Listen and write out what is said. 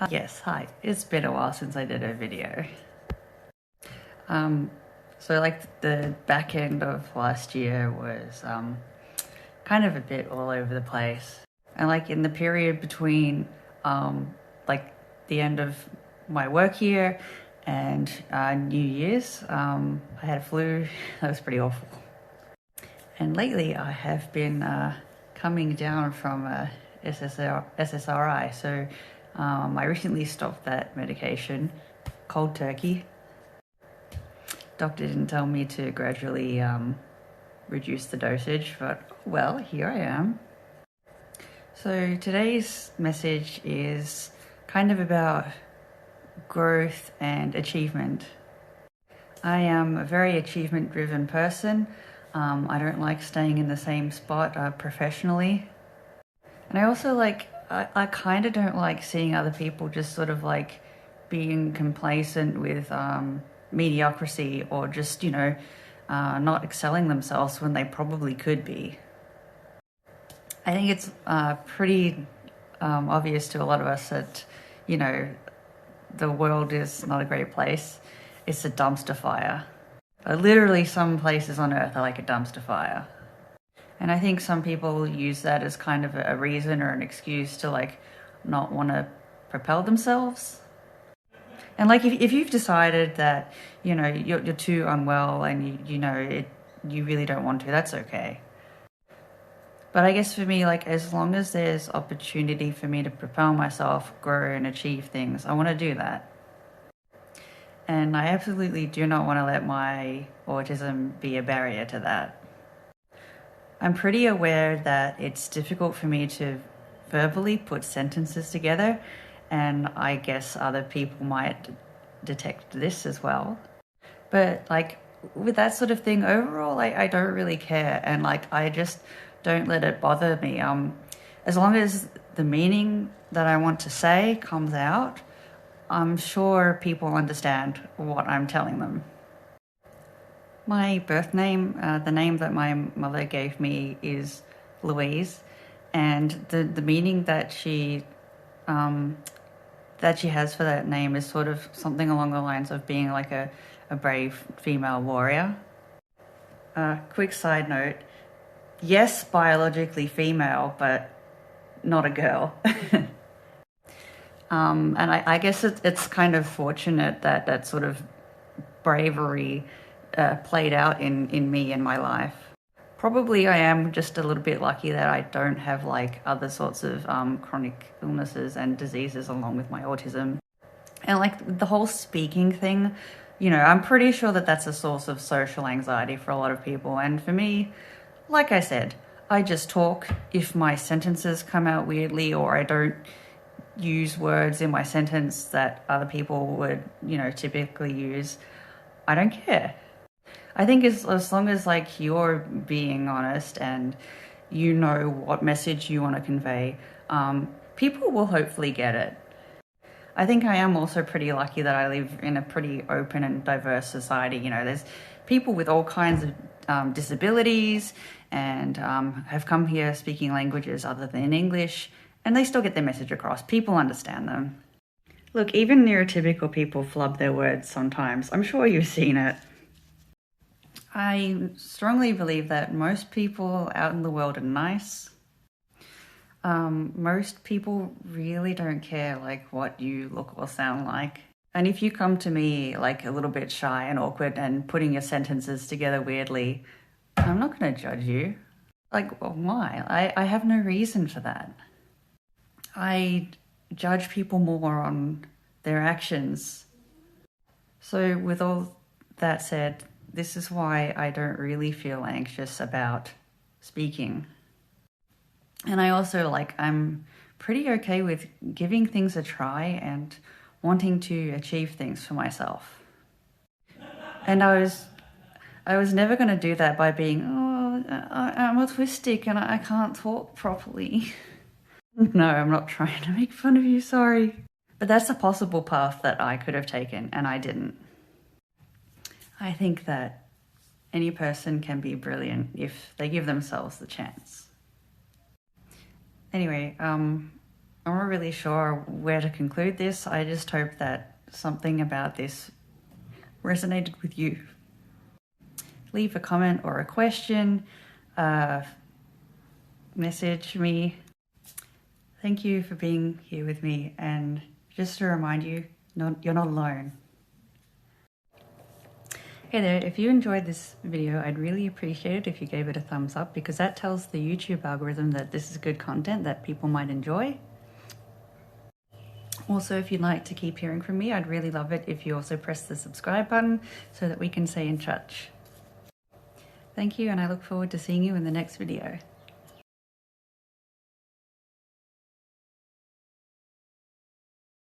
Yes, hi. It's been a while since I did a video. So like the back end of last year was kind of a bit all over the place. And like in the period between like the end of my work year and New Year's, I had a flu. That was pretty awful. And lately I have been coming down from SSRI. So I recently stopped that medication, cold turkey. Doctor didn't tell me to gradually reduce the dosage, but well, here I am. So today's message is kind of about growth and achievement. I am a very achievement-driven person. I don't like staying in the same spot professionally. And I also I kind of don't like seeing other people just sort of like being complacent with mediocrity or just, not excelling themselves when they probably could be. I think it's pretty obvious to a lot of us that, the world is not a great place. It's a dumpster fire. Literally some places on earth are like a dumpster fire. And I think some people use that as kind of a reason or an excuse to like not want to propel themselves. And like if you've decided that, you're too unwell and you really don't want to, that's okay. But I guess for me, like as long as there's opportunity for me to propel myself, grow and achieve things, I want to do that. And I absolutely do not want to let my autism be a barrier to that. I'm pretty aware that it's difficult for me to verbally put sentences together, and I guess other people might detect this as well. But like with that sort of thing, overall, I don't really care, and like I just don't let it bother me. As long as the meaning that I want to say comes out, I'm sure people understand what I'm telling them. My birth name, the name that my mother gave me, is Louise, and the meaning that she has for that name is sort of something along the lines of being like a brave female warrior. Quick side note, yes, biologically female, but not a girl. And I guess it's kind of fortunate that sort of bravery played out in me in my life. Probably I am just a little bit lucky that I don't have like other sorts of chronic illnesses and diseases along with my autism. And like the whole speaking thing, I'm pretty sure that that's a source of social anxiety for a lot of people. And for me, like I said, I just talk. If my sentences come out weirdly or I don't use words in my sentence that other people would, typically use, I don't care. I think as long as like you're being honest and you know what message you want to convey, people will hopefully get it. I think I am also pretty lucky that I live in a pretty open and diverse society. There's people with all kinds of disabilities and have come here speaking languages other than English, and they still get their message across. People understand them. Look, even neurotypical people flub their words sometimes. I'm sure you've seen it. I strongly believe that most people out in the world are nice. Most people really don't care like what you look or sound like. And if you come to me like a little bit shy and awkward and putting your sentences together weirdly, I'm not going to judge you. Like, why? I have no reason for that. I judge people more on their actions. So with all that said, this is why I don't really feel anxious about speaking. And I also I'm pretty okay with giving things a try and wanting to achieve things for myself. And I was never going to do that by being, I'm autistic and I can't talk properly. No, I'm not trying to make fun of you, sorry. But that's a possible path that I could have taken and I didn't. I think that any person can be brilliant if they give themselves the chance. Anyway, I'm not really sure where to conclude this. I just hope that something about this resonated with you. Leave a comment or a question, message me. Thank you for being here with me, and just to remind you, you're not alone. Hey there, if you enjoyed this video, I'd really appreciate it if you gave it a thumbs up, because that tells the YouTube algorithm that this is good content that people might enjoy. Also, if you'd like to keep hearing from me, I'd really love it if you also press the subscribe button so that we can stay in touch. Thank you, and I look forward to seeing you in the next video.